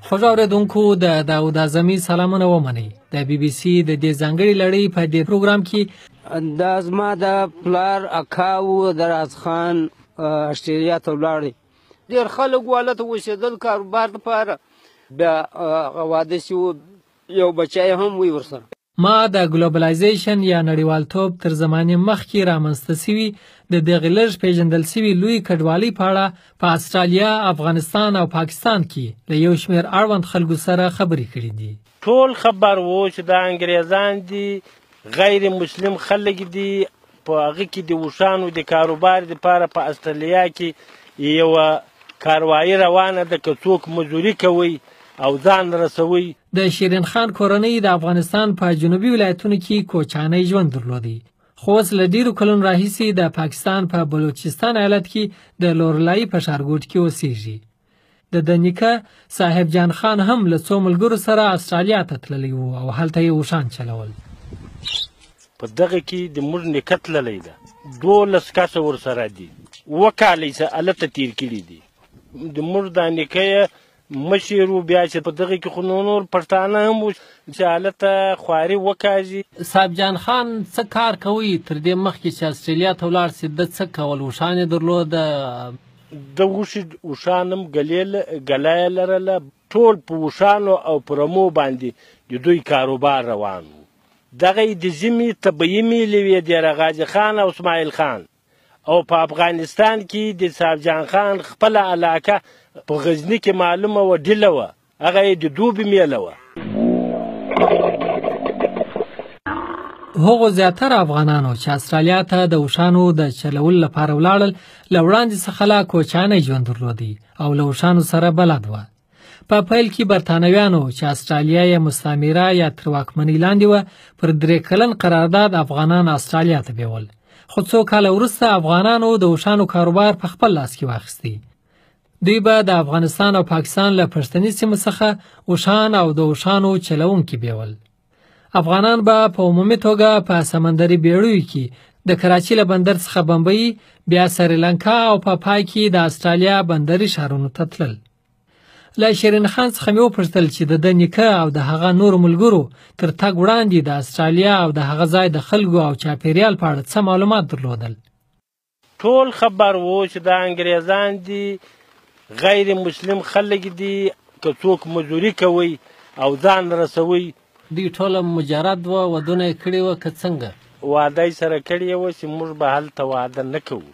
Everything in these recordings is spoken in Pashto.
خوږ اورېدونکو د داود اعظمي سلامونه ومنئ. د بي بي سي د دې ځانګړي لړۍ په دې پروګرام کې دا زما د پلار اکا و د راز خان اسټرالیا ته ولاړی. ډېر خلک والته اوسېدل کاروبار لپاره. بیا واده شو، یو بچی هم وي ورسره. ما د ګلوبلایزیشن یا نړیوالتوب تر زمانې مخکې رامنځته سوي د دغې لږ پیژندل سوي لوی کډوالۍ په اړه په استرالیا، افغانستان او پاکستان کې له یو شمېر اړوند خلکو سره خبرې کړي دي. ټول خبر وو چې دا انګریزان دي، غیر مسلم خلک دي، په هغه کې د وښانو د کاروبار دپاره په استرالیا کې یوه کاروایي روانه ده که څوک مزدوري کوي او ځان رسوي. د شیرین خان کورنۍ د افغانستان په جنوبي ولایتونو کې کوچانی ژوند درلودی، خو اوس له ډیرو کلونو راهیسې د پاکستان په بلوچستان ایالت کې د لورلای په ښارګوټ کې اوسیږي. د نیکه صاحب جان خان هم له څو ملګرو سره استرالیا ته تللی و او هلته یې وشان چلول. په دغه کې د موږ نیکه تللی ده، 12 کسه ورسره دي، 7 کاله یې هلته تیر کړي دي. د موږ دا نیکه مشر و، بیا چې په دغه کې خو نور پښتانه هم و چې هلته خواري وکاږي. صاحب جان خان څه کار کوي تر دې مخکې چې استرالیا ته ولاړ سي؟ د څه کول؟ وښان یې درلوده؟ د وښان هم ګله یې لرله، ټول په وښانو او په رمو باندې د دوی کاروبار روان و. دغه یې د ژمي طبیعي میلې وې د رغاجي خان او اسماعیل خان. او په افغانستان کې د صاحب جان خان خپله علاقه په غزني کې معلومه وه، ډیله وه، هغه یې د دوبي میله وه. هغو زیاتره افغانانو چې استرالیا ته د وښانو د چلولو لپاره ولاړل له وړاندې څخه لا کوچانی ژوند درلودی او له وښانو سره بلد وه. په پیل کې برتانویانو چې استرالیا یې مستعمره یا تر واکمنۍ لاندې وه پر 3 کلن قرارداد افغانان استرالیا ته بیول، خو څو کاله وروسته افغانانو د وښانو کاروبار په خپل لاس کې واخیستی. دوی به د افغانستان او پاکستان له پښتني سیمو څخه وښان او د وښانو چلوونکي بیول. افغانان به په عمومي توګه په سمندري بیړیو کې د کراچۍ له بندر څخه بمبئی، بیا سریلانکا او په پای کې د استرالیا بندري ښارونو ته تلل. له شیرین خان څخه مې وپوښتل چې د نیکه او د هغه نورو ملګرو تر تګ وړاندې د استرالیا او د هغه ځای د خلکو او چاپیریال په اړه څه معلومات درلودل. ټول خبر وو چې دا انګریزان دي، غیر مسلم خلک دي، که څوک مزدوري کوي او ځان رسوي. دوی ټوله مجرد وه، ودونه یې کړي وه که څنګه؟ واده یې سره کړې وه چې موږ به هلته واده نه کوو،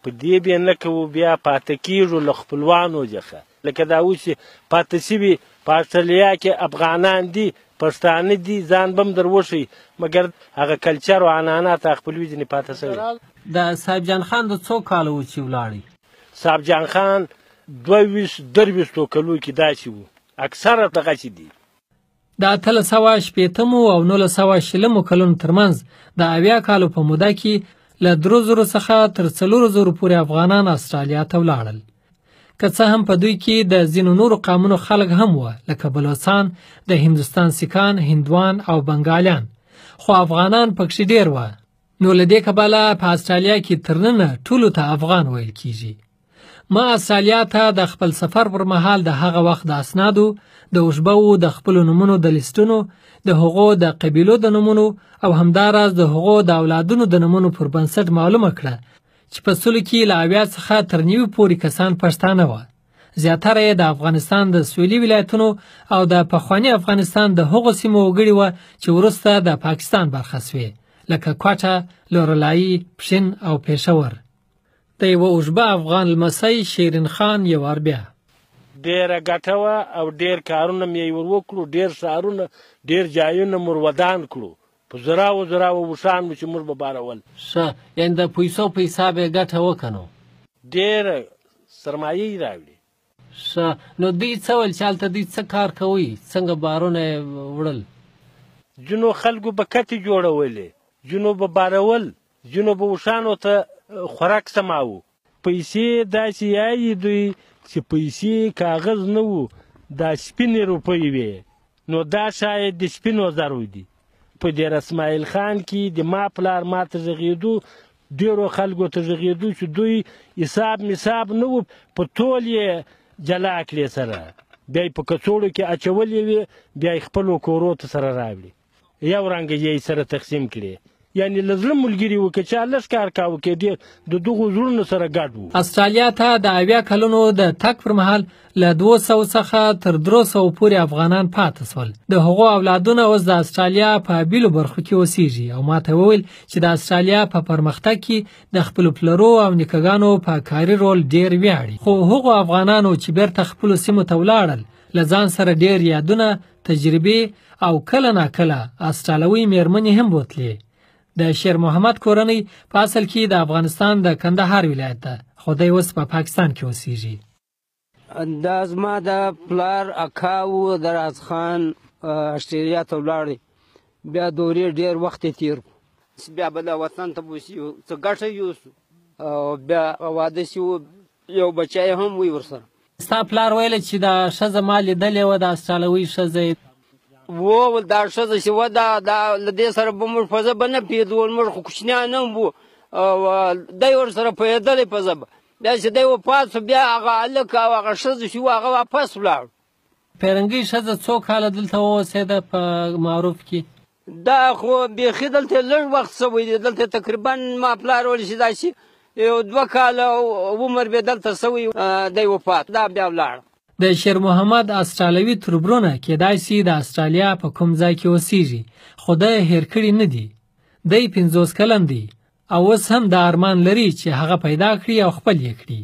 په دې بیا نه کوو، بیا پاته کېږو له خپلوانو څخه. لکه دا اوس چې پاته شوي په استرالیا کې افغانان دي، پښتانه دي، ځان به هم در وښي، مګر هغه کلچر او عنعنات خپلوي ځینې پاته شوي. د صاحب جان خان د څو کاله و چې ولاړی؟ صاحب جان خان 22-23 کلو کې داسې و، اکثره دغسې دي. د 1880 او 1920 کلونو ترمنځ د 80 کالو په موده کې له 3000 څخه تر 4000 پورې افغانان استرالیا ته ولاړل. که څه هم په دوی کې د ځینو نورو قومونو خلک هم وه، لکه بلوڅان، د هندوستان سیکان، هندوان او بنګالیان، خو افغانان پکښې ډیر وه. نو له دې کبله په استرالیا کې تر ننه ټولو ته افغان ویل کیږي. ما استرالیا ته د خپل سفر پر مهال د هغه وخت د اسنادو، د اوشبو د خپلو نومونو د لیستونو، د هغو د قبیلو د نومونو او همداراز د هغو د اولادونو د نومونو پر بنسټ معلومه کړه چې په سلو کې له 80 څخه تر 90 پورې کسان پښتانه وه. زیاتره یې د افغانستان د سویلي ولایتونو او د پخواني افغانستان د هغو سیمو وګړي وه چې وروسته د پاکستان برخه سوې، لکه کوټه، لورلایي، پښین او پېښور. د یوه اوږبه افغان لمسی شیرین خان یو وار بیا ډېره ګټه وه او ډېر کارونه مې ور وکړو، ډېر ښارونه، ډېر ځایونه مور ودان کړو، په زراو وښان مو چې موږ به بارول. ښه، یعنې د پیسو په حساب یې ګټه وکړه؟ نو ډېره سرمایه یې راوړي. ښه، نو دوی څه ویل چې هلته دوی څه کار کوي؟ څنګه بارونه یې وړل؟ ځینو خلکو به کتې جوړولې، ځینو به بارول، ځینو به وښانو ته خوراک سماوه. پیسې داسې یایي دوی چې پیسې کاغذ نه وو، دا سپینې روپۍ وې، نو دا شاید د سپینو زرو دي. په دیر اسماعیل خان کې د ما پلار ما ته غږېدو، ډېرو خلکو ته غږېدو چې دوی حساب مساب نه وو، په ټول یې جلا کړې سره. بیا یې په کڅوړو کې اچولې وي بیا یې خپلو کورو ته سره راوړي یو رنګه یې سره تقسیم کړي یعنی له زړه ملګري وو که چا لږ کار کاوه کې ډېر د دغو زړونو سره ګډ وو. استرالیا ته د 80 کلونو د تګ پر مهال له 200 څخه تر 300 پورې افغانان پاتې شول. د هغو اولادونه اوس د استرالیا په بیلو برخو کې اوسېږي او ما ته وویل چې د استرالیا په پرمختګ کې د خپلو پلرو او نیکهګانو په کاري رول ډېر ویاړي. خو هغو افغانانو چې بیرته خپلو سیمو ته ولاړل له ځان سره ډېر یادونه، تجربې او کله ناکله استرالیوي مېرمنې هم بوتلې. د شیر محمد کورنۍ په اصل کې د افغانستان د کندهار ولایت ده، خو دی اوس په پاکستان کې اوسېږي. دا زما د پلار اکا و دراز خان استرالیا ته ولاړی، بیا دورې ډېر وخت یې تېر کړو، بیا به د وطن ته بوسي څه ګټه یوسو او بیا واده سي یو بچی هم وي ورسره. ستا پلار ویل چې د ښځه ما لیدلې وه د استرالیوي ښځه و دا ښځه چې وه دا له دې سره به موږ په ژبه نه پوهېدو، موږ خو کوچنیان هم وو، دی ورسره پوهېدلی په ژبه. بیا چې دی وفات شو بیا هغه هلک او هغه ښځه چې وو هغه واپس ولاړ. پیرنګۍ ښځه څو کاله دلته واوسېده په معروف کې؟ دا خو بیخي دلته لږ وخت شوی دی، دلته تقریبا ما پلار ویل چې داسې یو 2 کاله عمر به دلته شوی، دی وفات دا بیا ولاړ. د شیر محمد استرالیوي تربرونه کېدای شي د استرالیا په کوم ځای کې اوسېږي، خو دی هېر کړي نه دي. دی 50 کلن دی او اوس هم د ارمان لري چې هغه پیدا کړي او خپل یې کړي.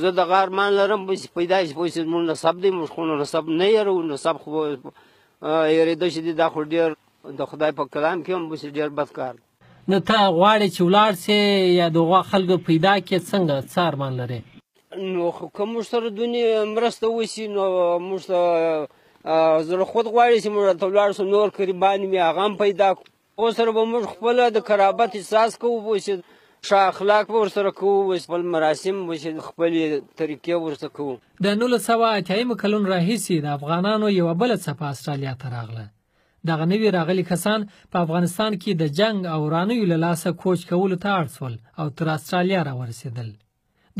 زه دغه ارمان لرم چې پیدا شي، پوه شي زموږ نسب دی، موږ خو نسب نه یېرو، نسب خو یېرېده چې دی دا خو ډېر د خدای په کلام کې هم بوسي ډېر بد کار. نو ته غواړې چې ولاړ سې یا د هغو خلکو پیدا کړې، څنګه څه ارمان لرې؟ نو که موږ سره دونې مرسته وشي نو موږ ته زړه خود غواړي چې موږ ته ولاړ شو، نور قریبان مې هغه هم پیدا کړو، اوس سره به موږ خپله د قرابت احساس کوو، وشي ښه اخلاق به ورسره کوو، خپل مراسم وشي خپلې طریقې ورسره کوو. د 1980 کلونو راهیسې د افغانانو یوه بله څپه استرالیا ته راغله. دغه نوي راغلي کسان په افغانستان کې د جنګ او ورانیو له لاسه کوچ کولو ته اړ شول او تر استرالیا راورسېدل.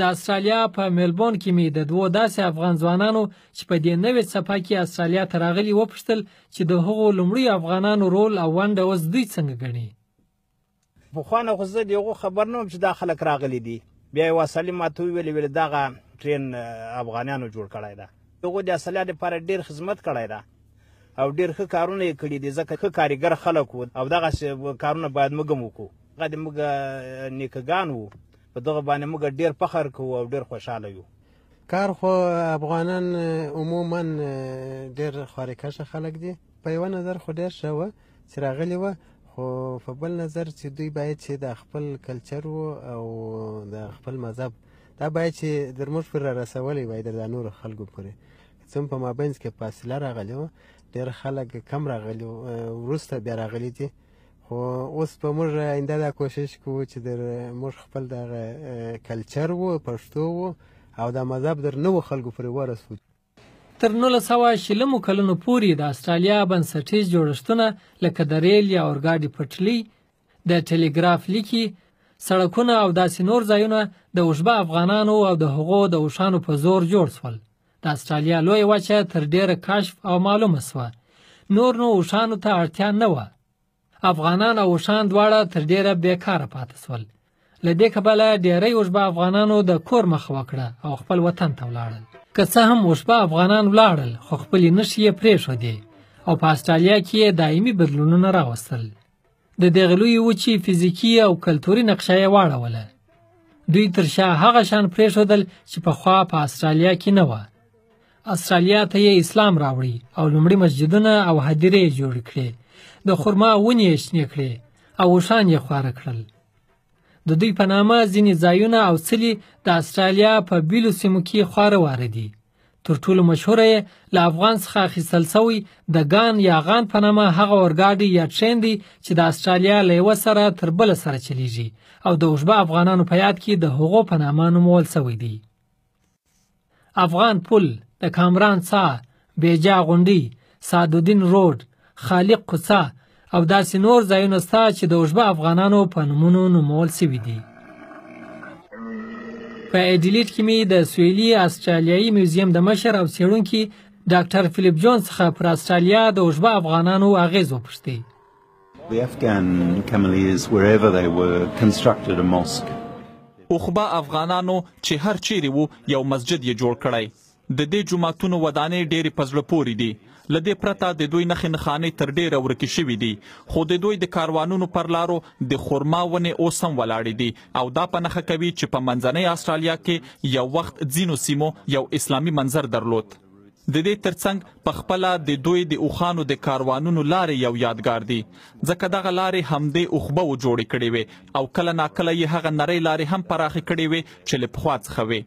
د استرالیا په میلبورن کې مې د 2 داسې افغان ځوانانو چې په دې نوې څپه کې استرالیا ته راغلي وپوښتل چې د هغو لومړي افغانانو رول او ونډه اوس دوی څنګه ګڼي. پخوانه خو زه د هغو خبر نه وم چې دا خلک راغلي دي. بیا یوه سړي ماته وویلې دغه ټرین افغانانو جوړ کړی ده، هغو د استرالیا دپاره ډېر خدمت کړی ده او ډېر ښه کارونه یې کړي دي، ځکه ښه کاریګر خلک وو او دغسې کارونه باید موږ هم وکړو. هغه د موږ نیکهګان وو، په دغه باندې موږ ډېر فخر کوو او ډېر خوشحاله یو. کار خو افغانان عموما ډېر خواریکشه خلک دي. په یوه نظر خو ډېر ښه وه چې راغلي وه، خو په بل نظر چې دوی باید چې د خپل کلچر او د خپل مذهب دا باید چې در موږ پورې رارسولی وای د نورو خلکو پورې. څه هم په مابینځ کې فاصله راغلې وه، ډېر خلک کم راغلي وروسته بیا راغلي دي، خو اوس په موږ آینده دا کوشش کوو چې موږ خپل دغه کلچر وو، پښتو وو او د مذهب در نوو خلکو پورې ورسو. تر 1920 کلونو پورې د استرالیا بنسټیز جوړښتونه لکه د ریل یا اورګاډي پټلۍ، د ټیلیګراف لیکي، سړکونه او داسې نور ځایونه د اوښبه افغانانو او د هغو د اوښانو په زور جوړ شول. د استرالیا لویه وچه تر ډېره کشف او معلومه شوه. نور نو اوښانو ته اړتیا نه وه. افغانان او اوښان دواړه تر ډېره بیکاره پاتې شول. له دې کبله ډېری اوښبه افغانانو د کور مخه وکړه او خپل وطن ته ولاړل. که څه هم اوښبه افغانان ولاړل، خو خپلې نښې یې پرېښودې او په استرالیا کې یې دایمي بدلونونه راوستل. د دغې لویې وچې فزیکي او کلتوري نقشه یې واړوله. دوی تر شا هغه شان پرېښودل چې پخوا په استرالیا کې نه وه. استرالیا ته یې اسلام راوړی او لومړي مسجدونه او هدیرې یې جوړې کړې. د خرما ونې یې شنې کړې او اوښان یې خواره کړل. د دوی په نامه ځینې ځایونه او څلي د استرالیا په بیلو سیمو کې خواره واره دي. تر ټولو مشهوره یې له افغان څخه اخیستل شوی د ګان یا غان په نامه هغه اورګاډي یا ټرین دی چې د استرالیا له یوه سره تر بله سره چلیږي او د اوښبه افغانانو په یاد کې د هغو په نامه نومول شوی دی. افغان پل، د کامران څاه، بیجا غونډۍ، سعدالدین روډ، خالق کوڅه او داسې نور ځایونه شته چې د اوښبه افغانانو په نومونو نومول شوي دي. په ایډیلیډ کې مې د سویلي استرالیایي میوزیم د مشر او څېړونکي ډاکټر فلیپ جونز څخه پر استرالیا د اوژبه افغانانو اغیز وپوښتې. The Afghan Kamalias, wherever they were, constructed a mosque. اوخبه افغانانو چې هر چیرې وو یو مسجد یې جوړ کړی. د دې جوماتونو ودانۍ ډېرې په زړه پورې دي. له دې پرته د دوی نښې نښانې تر ډېره ورکې شوي دي، خو د دوی د کاروانونو پر لارو د خرما ونې اوس هم ولاړې دي او دا په نښه کوي چې په منځنۍ استرالیا کې یو وخت ځینو سیمو یو اسلامي منظر درلود. د دې ترڅنګ په خپله د دوی د اوښانو د کاروانونو لارې یو یادګار دي، ځکه دغه لارې همدې اوښبه و جوړې کړې وې او کله ناکله یې هغه نرۍ لارې هم پراخې کړې وې چې له پخوا څخه وې.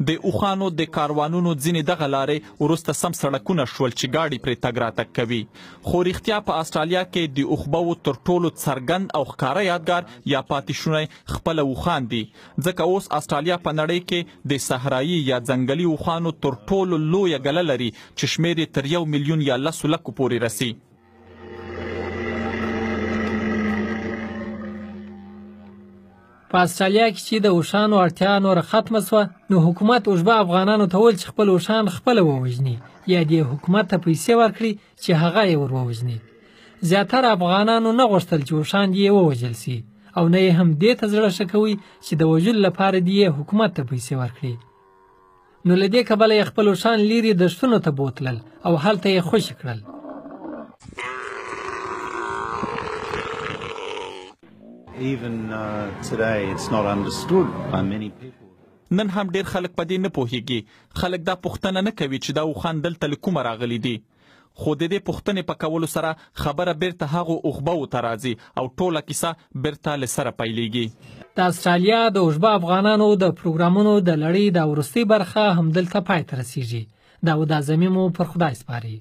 د اوښانو د کاروانونو ځینې دغه لارې وروسته سم سړکونه شول چې ګاډي پرې تګ راتګ کوي. خو رښتیا په استرالیا کې د اوښبو تر ټولو څرګند او ښکاره یادګار یا پاتې شونی خپله اوښان دي، ځکه اوس استرالیا په نړۍ کې د صحرایي یا ځنګلي اوښانو تر ټولو لویه ګله لري چې شمېر یې تر 1 میلیون یا 10 لکو پورې رسي. په استرالیا کې چې د اوښانو اړتیا نوره ختمه شوه، نو حکومت اوژبه افغانانو ته وویل چې خپل اوښان خپله ووژني یا دې حکومت ته پیسې ورکړي چې هغه یې ور ووژني. زیاتره افغانانو نه غوښتل چې اوښان یې ووژل سي او نه یې هم دې ته زړه ښه کوي چې د وژلو لپاره دې حکومت ته پیسې ورکړي. نو له دې کبله یې خپل اوښان لیرې دښتونو ته بوتلل او هلته یې خوشي کړل. Even today, it's not understood by many people. نن هم ډیر خلک په دې نه پوهیږي. خلک دا پوښتنه نه کوي چې دا اوښان دلته له کومه راغلي دي. خو د دې پوښتنې په کولو سره خبره بیرته هغو اوښبو ته راځي او ټوله کیسه بیرته له سره پیلېږي. د استرالیا د اوژبه افغانانو د پروګرامونو د لړۍ د وروستۍ برخه همدلته پای ته رسیږي. داود اعظمي مو پر خدای سپاري.